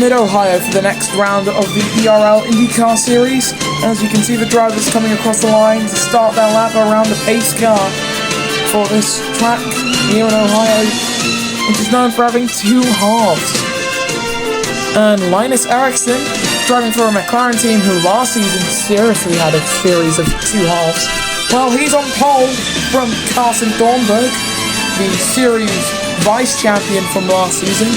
Mid-Ohio for the next round of the ERL INDYCAR series. As you can see, the drivers coming across the line to start their lap around the pace car for this track here in Ohio, which is known for having two halves. And Linus Eriksson, driving for a McLaren team who last season seriously had a series of two halves. Well, he's on pole from Carson Thornburg, the series vice champion from last season,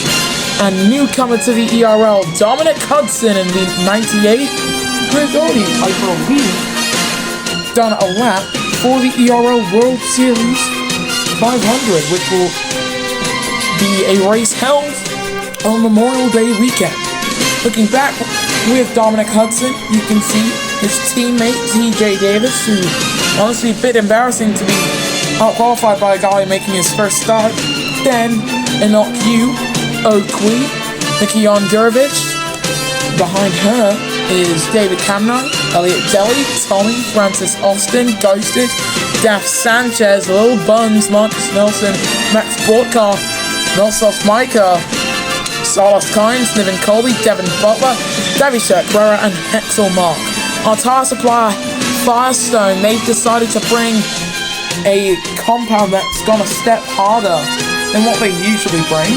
and newcomer to the ERL, Dominic Hudson in the 98, who has already, I believe, done a lap for the ERL World Series 500, which will be a race held on Memorial Day weekend. Looking back with Dominic Hudson, you can see his teammate TJ Davis, who honestly a bit embarrassing to be out-qualified by a guy making his first start. Then Enoch Yu, Oakley, Nikion Gurevich. Behind her is David Kamner, Elliot Deli, Tommy, Francis Austin, Ghosted, Daft Sanchez, Lil Buns, Marcus Nelson, Max Bortkar, Milsos Micah, Salas Kynes, Niven Colby, Devin Butler, Davishek Guerra, and Hexel Mark. Our tire supplier, Firestone, they've decided to bring a compound that's gone a step harder than what they usually bring.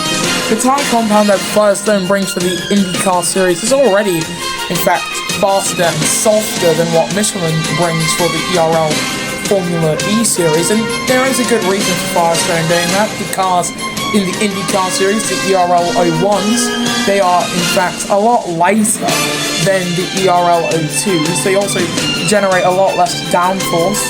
The tire compound that Firestone brings for the INDYCAR series is already, in fact, faster and softer than what Michelin brings for the ERL Formula E series, and there is a good reason for Firestone doing that, because in the INDYCAR series, the ERL 01s, they are in fact a lot lighter than the ERL 02s. They also generate a lot less downforce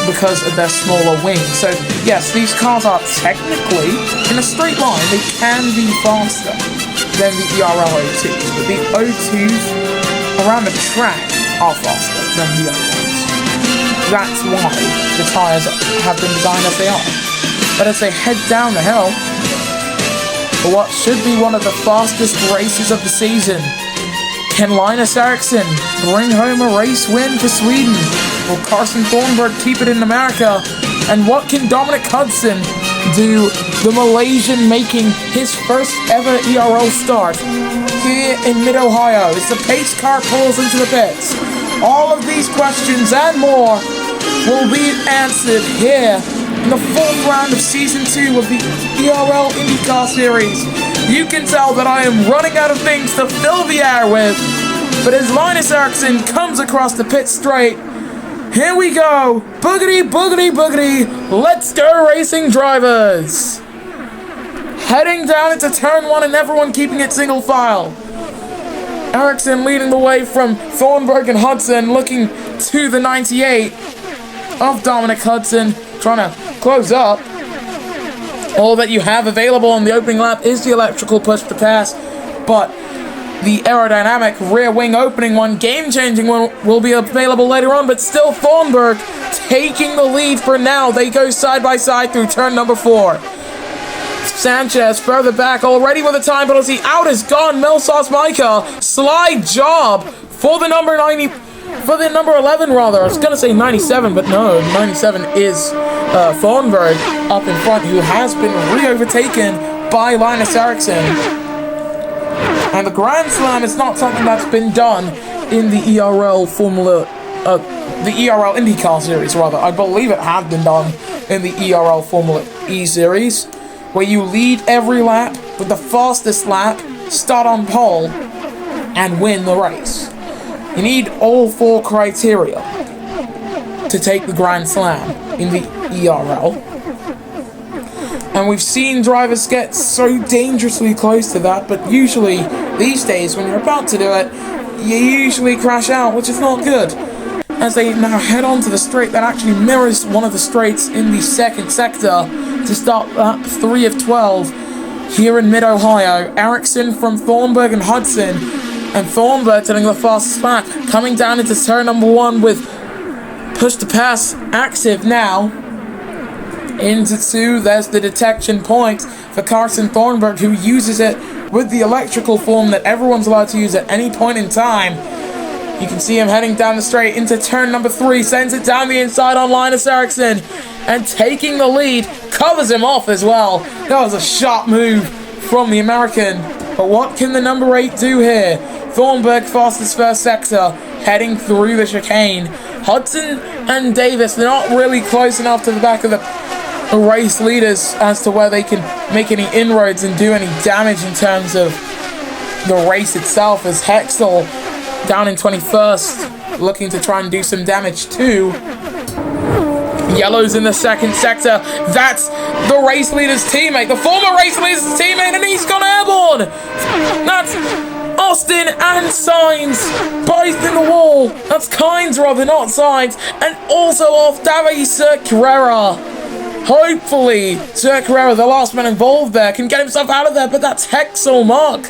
because of their smaller wings. So yes, these cars are technically, in a straight line, they can be faster than the ERL 02s, but the 02s around the track are faster than the other ones. That's why the tyres have been designed as they are. But as they head down the hill, for what should be one of the fastest races of the season, can Linus Eriksson bring home a race win for Sweden? Will Carson Thornburg keep it in America? And what can Dominic Hudson do, the Malaysian making his first ever ERL start here in Mid-Ohio as the pace car pulls into the pits? All of these questions and more will be answered here in the fourth round of Season 2 of the ERL INDYCAR Series. You can tell that I am running out of things to fill the air with, but as Linus Eriksson comes across the pit straight, here we go! Boogity, boogity, boogity! Let's go, racing drivers! Heading down into turn 1 and everyone keeping it single file. Eriksson leading the way from Thornburg and Hudson, looking to the 98 of Dominic Hudson, trying to close up. All that you have available on the opening lap is the electrical push to pass, but the aerodynamic rear wing opening one, game-changing one, will be available later on, but still Thornburg taking the lead for now. They go side by side through turn number 4. Sanchez further back, already with a time penalty. Out is gone, Milsos Micah. Slide job for the number 11 rather. I was going to say 97, but no, 97 is Thornburg up in front, who has been re-overtaken by Linus Eriksson. And the Grand Slam is not something that's been done in the ERL the ERL INDYCAR series rather. I believe it had been done in the ERL Formula E series, where you lead every lap with the fastest lap, start on pole, and win the race. You need all 4 criteria to take the Grand Slam in the ERL. And we've seen drivers get so dangerously close to that, but usually, these days, when you're about to do it, you usually crash out, which is not good. As they now head on to the straight that actually mirrors one of the straights in the second sector to start lap 3 of 12 here in Mid-Ohio. Eriksson from Thornburg and Hudson, and Thornburg taking the fastest lap, coming down into turn number 1 with push to pass active now. Into 2, there's the detection point for Carson Thornburg, who uses it with the electrical form that everyone's allowed to use at any point in time. You can see him heading down the straight into turn number 3, sends it down the inside on Linus Eriksson, and taking the lead, covers him off as well. That was a sharp move from the American, But what can the number 8 do here? Thornburg fastest first sector, heading through the chicane. Hudson and Davis, they're not really close enough to the back of the race leaders as to where they can make any inroads and do any damage in terms of the race itself, as Hexel down in 21st looking to try and do some damage too. Yellow's in the second sector. That's the race leader's teammate, the former race leader's teammate, and he's gone airborne. That's Austin and Sainz, both in the wall. That's Kynes rather, not Sainz. And also off Davi Carrera. Hopefully, Carrera, the last man involved there, can get himself out of there, but that's Hexel Mark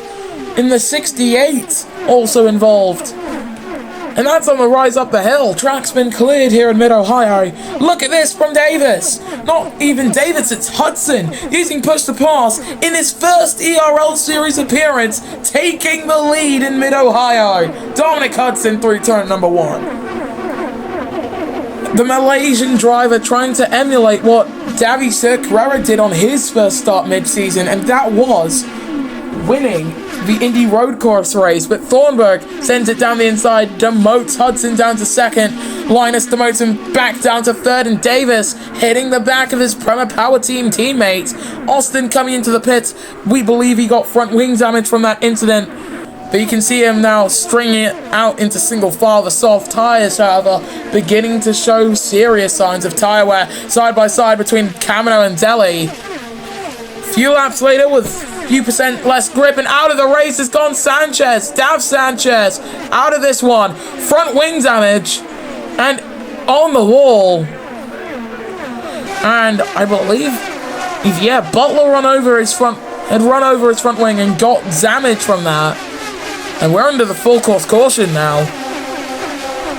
in the 68 also involved. And that's on the rise up the hill. Track's been cleared here in Mid-Ohio. Look at this from Davis. Not even Davis, it's Hudson using push to pass in his first ERL series appearance, taking the lead in Mid-Ohio. Dominic Hudson through turn number 1. The Malaysian driver trying to emulate what Davi Carrera did on his first start mid-season, and that was winning the Indy Road Course race. But Thornburg sends it down the inside, demotes Hudson down to second. Linus demotes him back down to third, and Davis hitting the back of his Prema Power Team teammate. Austin coming into the pits. We believe he got front wing damage from that incident, but you can see him now stringing it out into single file. The soft tyres, however, beginning to show serious signs of tyre wear side by side between Camino and Delhi. Few laps later, with few percent less grip, and out of the race has gone Sanchez. Dav Sanchez out of this one. Front wing damage and on the wall. And I believe, yeah, Butler had run over his front wing and got damage from that. And we're under the full course caution now.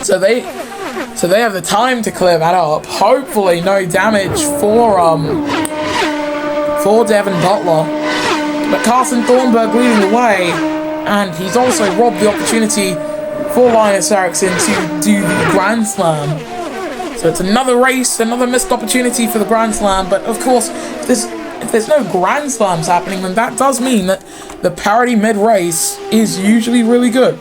So they have the time to clear that up. Hopefully no damage for Devin Butler. But Carson Thornburg leading the way, and he's also robbed the opportunity for Linus Eriksson to do the Grand Slam. So it's another race, another missed opportunity for the Grand Slam. But of course, if there's no Grand Slams happening, then that does mean that the parity mid-race is usually really good.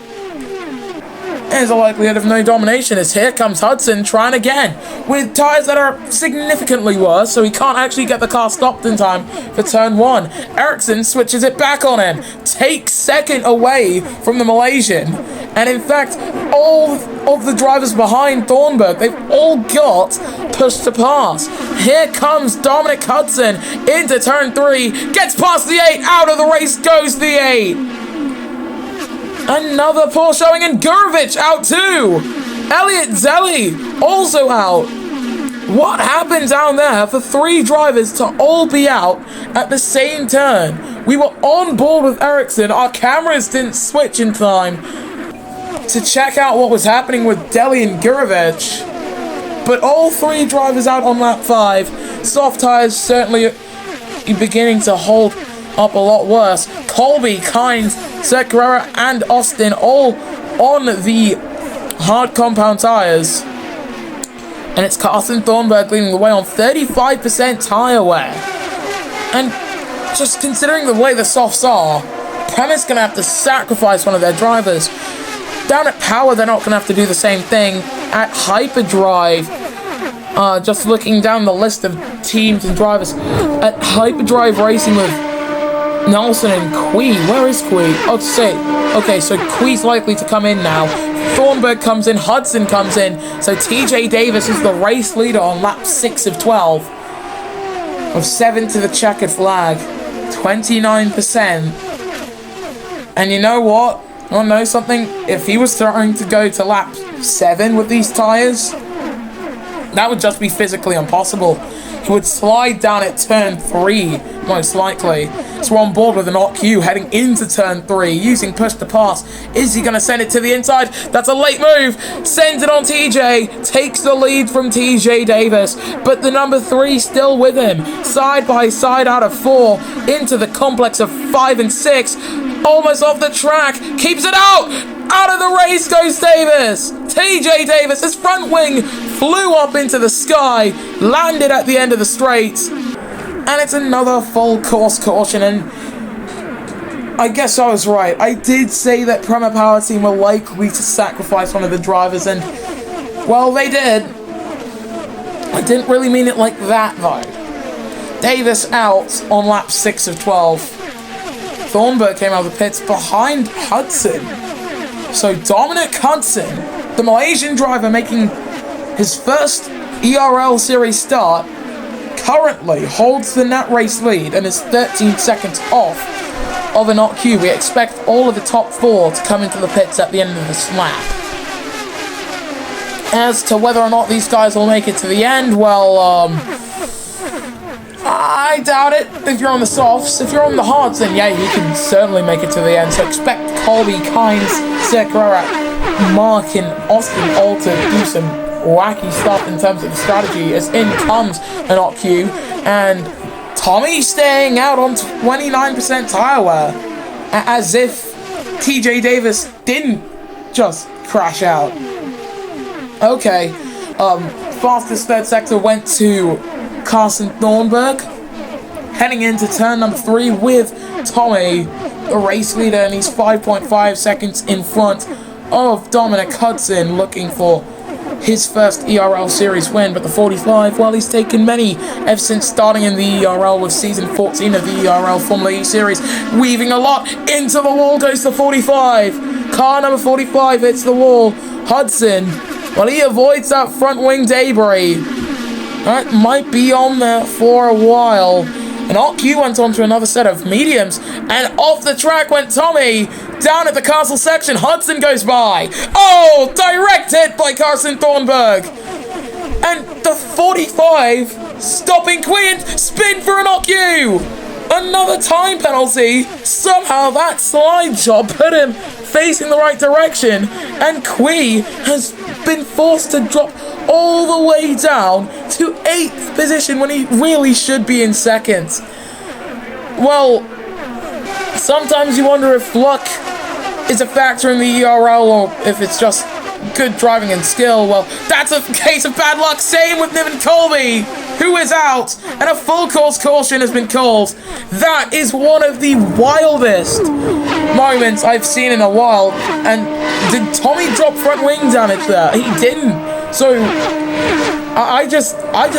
There's a likelihood of no domination, as here comes Hudson trying again with tyres that are significantly worse, so he can't actually get the car stopped in time for turn 1. Eriksson switches it back on him, takes second away from the Malaysian, and in fact all of the drivers behind Thornburg, they've all got push to pass. Here comes Dominic Hudson into turn 3, gets past the 8, out of the race goes the 8. Another poor showing, and Gurovic out too. Elliot Zelli also out. What happened down there for 3 drivers to all be out at the same turn? We were on board with Eriksson. Our cameras didn't switch in time to check out what was happening with Delhi and Gurovic. But all 3 drivers out on lap 5. Soft tyres certainly beginning to hold up a lot worse. Colby, Kynes, Carrera, and Austin all on the hard compound tyres. And it's Carson Thornburg leading the way on 35% tyre wear. And just considering the way the softs are, Prema's going to have to sacrifice one of their drivers. Down at Power, they're not going to have to do the same thing. At Hyperdrive, just looking down the list of teams and drivers, at Hyperdrive Racing with Nelson and Quee. Where is Quee? Oh, okay, so Quee's likely to come in now. Thornburg comes in, Hudson comes in, so TJ Davis is the race leader on lap 6 of 12. Of 7 to the checkered flag. 29%. And you know what? You want to know something? If he was trying to go to lap 7 with these tyres, that would just be physically impossible. He would slide down at turn 3, most likely. So we're on board with an OQ heading into turn 3, using push to pass. Is he going to send it to the inside? That's a late move. Sends it on TJ. Takes the lead from TJ Davis. But the number 3 still with him. Side by side out of 4. Into the complex of 5 and 6. Almost off the track. Keeps it out. Out of the race goes Davis. TJ Davis, his front wing flew up into the sky, landed at the end of the straight, and it's another full course caution. And I guess I was right. I did say that Prema Power Team were likely to sacrifice one of the drivers, and, well, they did. I didn't really mean it like that, though. Davis out on lap 6 of 12. Thornburg came out of the pits behind Hudson. So Dominic Hudson, the Malaysian driver making his first ERL Series start, currently holds the nat race lead and is 13 seconds off of an OQ. We expect all of the top 4 to come into the pits at the end of this lap. As to whether or not these guys will make it to the end, well, I doubt it if you're on the softs. If you're on the hards, then yeah, you can certainly make it to the end. So expect Colby, Kynes, Sekera, Mark, and Austin All to do some wacky stuff in terms of strategy, as in comes an OQ, and Tommy staying out on 29% tire wear, as if TJ Davis didn't just crash out. Okay, fastest third sector went to Carson Thornburg, heading into turn number 3 with Tommy, the race leader, and he's 5.5 seconds in front of Dominic Hudson, looking for his first ERL Series win. But the 45, well, he's taken many ever since starting in the ERL with season 14 of the ERL Formula E Series, weaving a lot into the wall. Goes the 45, car number 45 hits the wall. Hudson, well, he avoids that front wing debris. That might be on there for a while. And OQ went on to another set of mediums, and off the track went Tommy. Down at the castle section, Hudson goes by. Oh, direct hit by Carson Thornburg. And the 45 stopping Queen, spin for an OQ. Another time penalty. Somehow that slide job put him facing the right direction, and Quee has been forced to drop all the way down to 8th position when he really should be in 2nd. Well, sometimes you wonder if luck is a factor in the ERL or if it's just good driving and skill. Well, that's a case of bad luck. Same with Niven Colby, who is out, and a full course caution has been called. That is one of the wildest moments I've seen in a while. And did Tommy drop front wing damage there? He didn't. So I just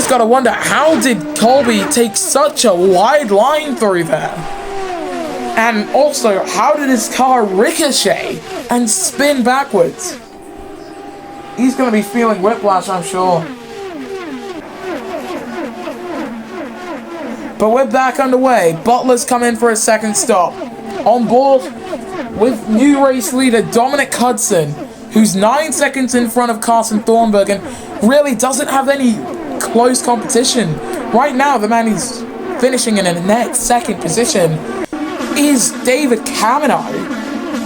gotta wonder, how did Colby take such a wide line through there? And also, how did his car ricochet and spin backwards? He's gonna be feeling whiplash, I'm sure. But we're back underway. Butler's come in for a second stop. On board with new race leader Dominic Hudson, who's 9 seconds in front of Carson Thornburg and really doesn't have any close competition. Right now, the man who's finishing in a net 2nd position is David Camino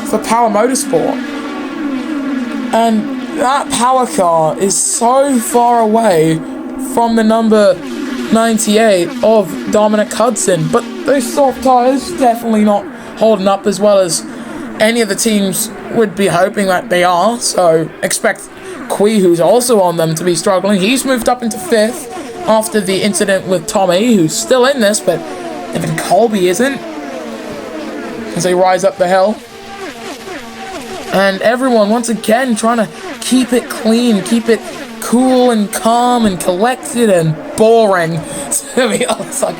for Power Motorsport. And that power car is so far away from the number 98 of Dominic Hudson, but those soft tires definitely not holding up as well as any of the teams would be hoping that they are. So expect Quee, who's also on them, to be struggling. He's moved up into 5th after the incident with Tommy, who's still in this, but even Colby isn't, as they rise up the hill. And everyone once again trying to keep it clean, keep it cool and calm and collected and boring. To be honest, I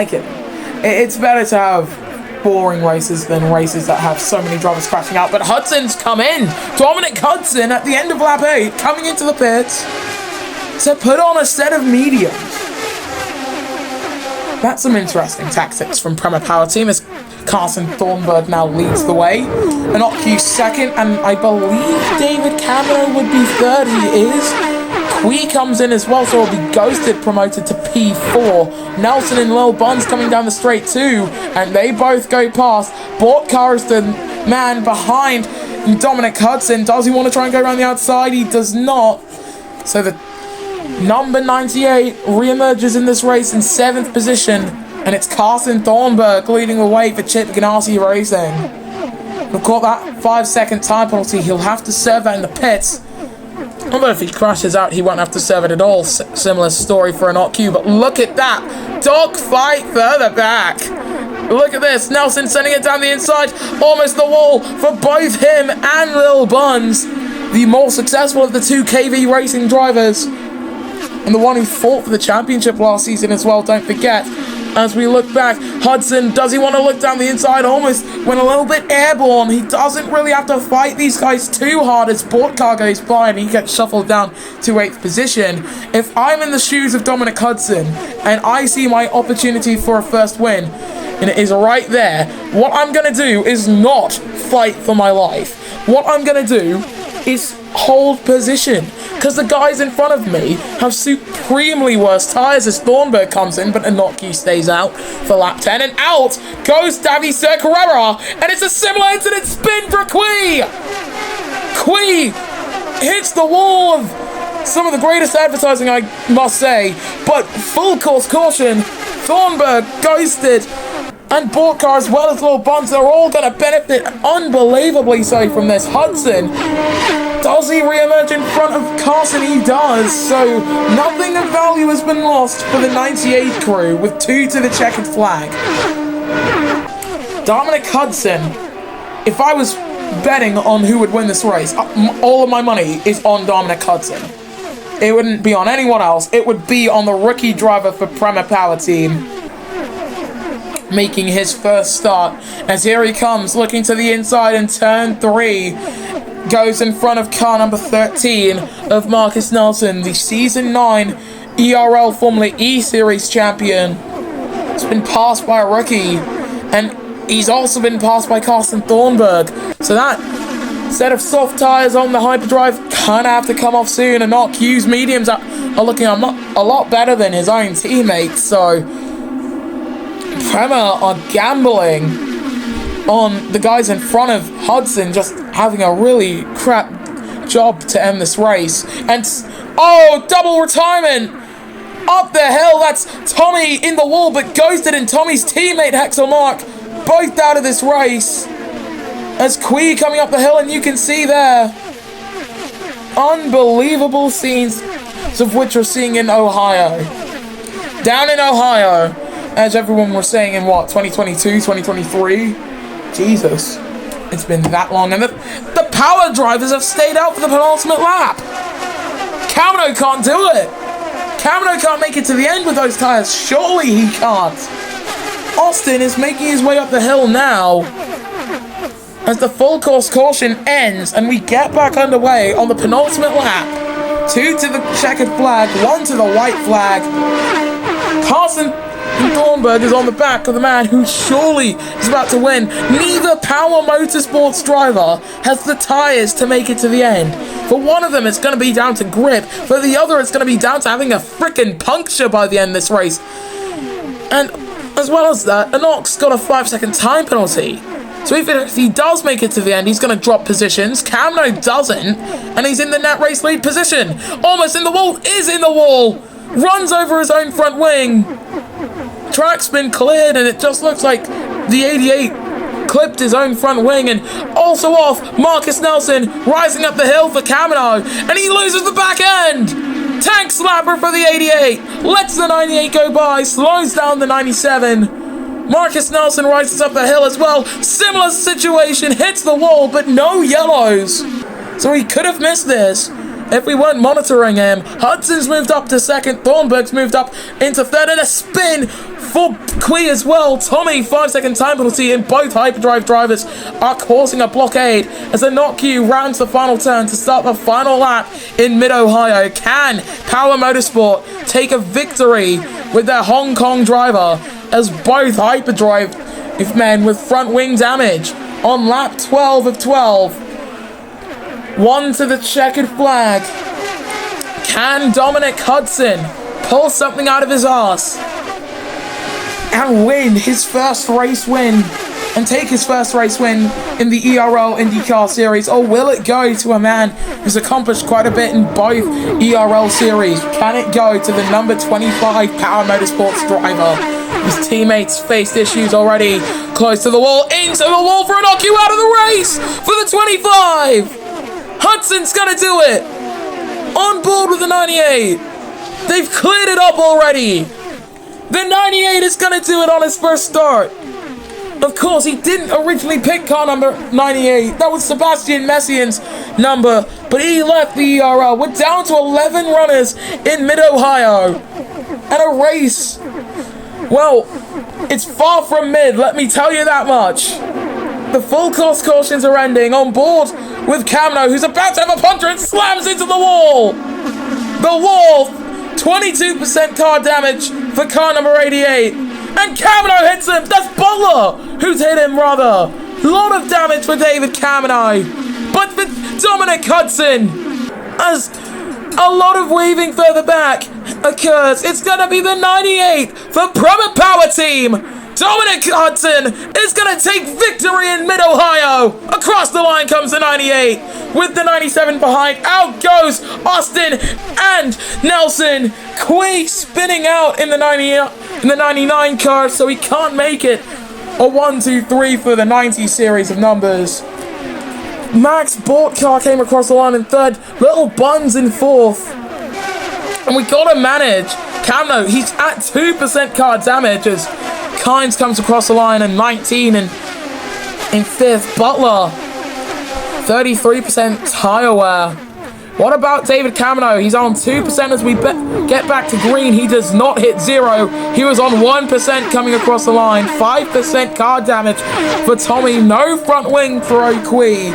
get it. It's better to have boring races than races that have so many drivers crashing out. But Hudson's come in. Dominic Hudson at the end of lap 8, coming into the pits to put on a set of mediums. That's some interesting tactics from Prema Power Team, as Carson Thornburg now leads the way. And OQ 2nd, and I believe David Camino would be 3rd. He is. Quee comes in as well, so he'll be ghosted, promoted to P4. Nelson and Lil Buns coming down the straight too, and they both go past. Bortkar is the man behind Dominic Hudson. Does he want to try and go around the outside? He does not. So the number 98 reemerges in this race in 7th position, and it's Carson Thornburg leading the way for Chip Ganassi Racing. We've got that 5-second time penalty. He'll have to serve that in the pits. Although if he crashes out, he won't have to serve it at all. Similar story for an OQ, but look at that dogfight further back. Look at this. Nelson sending it down the inside. Almost the wall for both him and Lil Buns. The more successful of the two KV racing drivers. And the one who fought for the championship last season as well, don't forget. As we look back, Hudson, does he want to look down the inside? Almost went a little bit airborne. He doesn't really have to fight these guys too hard as Car goes by and he gets shuffled down to 8th position. If I'm in the shoes of Dominic Hudson and I see my opportunity for a first win, and it is right there, what I'm going to do is not fight for my life. What I'm going to do is hold position, because the guys in front of me have supremely worse tyres as Thornburg comes in, but Inoki stays out for lap 10, and out goes Davy Sir Carrera, and it's a similar incident spin for Quee! Quee hits the wall of some of the greatest advertising, I must say, but full course caution, Thornburg ghosted, and Car as well as Lil Buns are all going to benefit unbelievably so from this. Hudson, does he re-emerge in front of Carson? He does, so nothing of value has been lost for the 98 crew with 2 to the checkered flag. Dominic Hudson, if I was betting on who would win this race, all of my money is on Dominic Hudson. It wouldn't be on anyone else, it would be on the rookie driver for Prema Power Team, making his first start, as here he comes, looking to the inside in turn 3, goes in front of car number 13 of Marcus Nelson, the Season 9 ERL Formula E Series champion. It's been passed by a rookie, and he's also been passed by Carsten Thornburg, so that set of soft tyres on the hyperdrive kinda have to come off soon, and not Q's mediums are looking a lot better than his own teammates, so Prema are gambling on the guys in front of Hudson just having a really crap job to end this race. And, oh, double retirement! Up the hill, that's Tommy in the wall, but ghosted, and Tommy's teammate Hexel Mark both out of this race. As Quee coming up the hill, and you can see there unbelievable scenes of which we're seeing in Ohio. Down in Ohio, as everyone was saying in, 2022, 2023? Jesus. It's been that long. And the power drivers have stayed out for the penultimate lap. Kamino can't do it. Kamino can't make it to the end with those tyres. Surely he can't. Austin is making his way up the hill now, as the full course caution ends and we get back underway on the penultimate lap. 2 to the checkered flag, 1 to the white flag. Carson Thornburg is on the back of the man who surely is about to win. Neither Power Motorsports driver has the tyres to make it to the end. For one of them, it's going to be down to grip. For the other, it's going to be down to having a freaking puncture by the end of this race. And as well as that, Inox got a 5-second time penalty. So if he does make it to the end, he's going to drop positions. Kamino doesn't, and he's in the net race lead position. Almost in the wall, is in the wall. Runs over his own front wing. Track's been cleared, and it just looks like the 88 clipped his own front wing, and also off Marcus Nelson rising up the hill for Kamino, and he loses the back end. Tank slapper for the 88, lets the 98 go by, slows down the 97. Marcus Nelson rises up the hill as well. Similar situation, hits the wall, but no yellows. So he could have missed this if we weren't monitoring him. Hudson's moved up to second. Thornburg's moved up into third. And a spin for Quee as well. Tommy, 5-second time penalty, and both hyperdrive drivers are causing a blockade as the Not Q rounds the final turn to start the final lap in mid-Ohio. Can Power Motorsport take a victory with their Hong Kong driver, as both hyperdrive men with front wing damage on lap 12 of 12? 1 to the checkered flag. Can Dominic Hudson pull something out of his arse and win his first race win, and take his first race win in the ERL INDYCAR series? Or will it go to a man who's accomplished quite a bit in both ERL series? Can it go to the number 25 Power Motorsports driver? His teammates faced issues already. Close to the wall, into the wall for an OQ out of the race for the 25. Hudson's gonna do it! On board with the 98! They've cleared it up already! The 98 is gonna do it on his first start! Of course, he didn't originally pick car number 98. That was Sebastian Messiaen's number, but he left the ERL. We're down to 11 runners in Mid-Ohio. And a race, well, it's far from mid, let me tell you that much. The full course cautions are ending. On board with Camno, who's about to have a puncher and slams into the wall. The wall, 22% car damage for car number 88. And Camino hits him. That's Butler who's hit him, rather. A lot of damage for David Camino. But for Dominic Hudson, as a lot of weaving further back occurs, it's going to be the 98 for Promo Power Team. Dominic Hudson is going to take victory in Mid-Ohio. Across the line comes the 98 with the 97 behind. Out goes Austin and Nelson. Quay spinning out in the 99 car, so he can't make it. A 1, 2, 3 for the 90 series of numbers. Max Bortcar came across the line in third. Little Buns in fourth. And we got to manage Camno. He's at 2% car damage as Kynes comes across the line in 19 and in fifth. Butler, 33% tire wear. What about David Camino? He's on 2% as we get back to green. He does not hit 0. He was on 1% coming across the line. 5% car damage for Tommy. No front wing for O'Quee.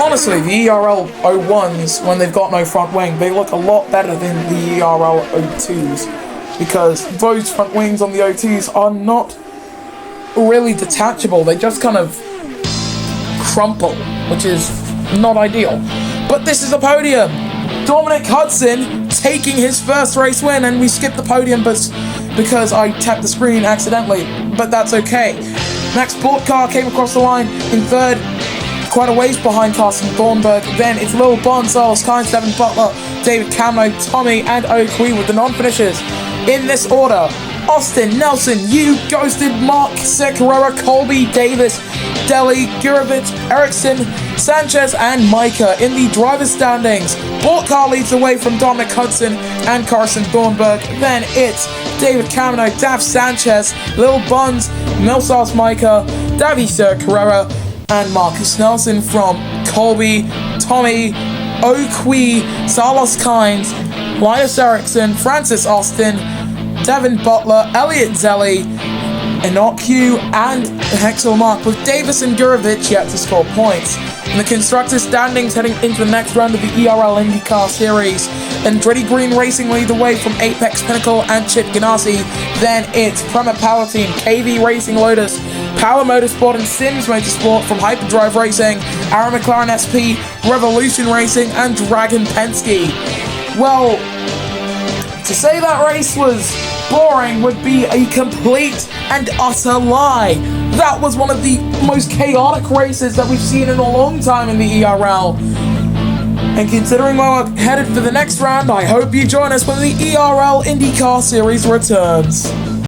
Honestly, the ERL 01s, when they've got no front wing, they look a lot better than the ERL 02s. Because those front wings on the O2s are not really detachable. They just kind of crumple, which is not ideal. But this is a podium. Dominic Hudson taking his first race win, and we skipped the podium because I tapped the screen accidentally, but that's okay. Max Bortcar came across the line in third, quite a ways behind Carson Thornburg. Then it's Lil Bonsalas, Kynes, Devin Butler, David Camno, Tommy, and O'Quee with the non-finishers. In this order: Austin, Nelson, you ghosted, Mark, Secarera, Colby, Davis, Deli, Gurovich, Erickson, Sanchez, and Micah. In the driver's standings, Bortcar leads away from Dominic Hudson and Carson Thornburg. Then it's David Camino, Dav Sanchez, Lil Buns, Milsas Micah, Davy Secarera, and Marcus Nelson from Colby, Tommy, O'Quee, Salas Kynes, Linus Erickson, Francis Austin, Devin Butler, Elliot Zelli, Inocu, and Hexel Mark, with Davis and Gurovich yet to score points. In the constructors' standings heading into the next round of the ERL INDYCAR Series, Andretti Green Racing lead the way from Apex Pinnacle and Chip Ganassi. Then it's Prema Power Team, KV Racing Lotus, Power Motorsport and Sims Motorsport from Hyperdrive Racing, Aaron McLaren SP, Revolution Racing, and Dragon Penske. Well, to say that race was boring would be a complete and utter lie. That was one of the most chaotic races that we've seen in a long time in the ERL. And considering we're headed for the next round, I hope you join us when the ERL INDYCAR Series returns.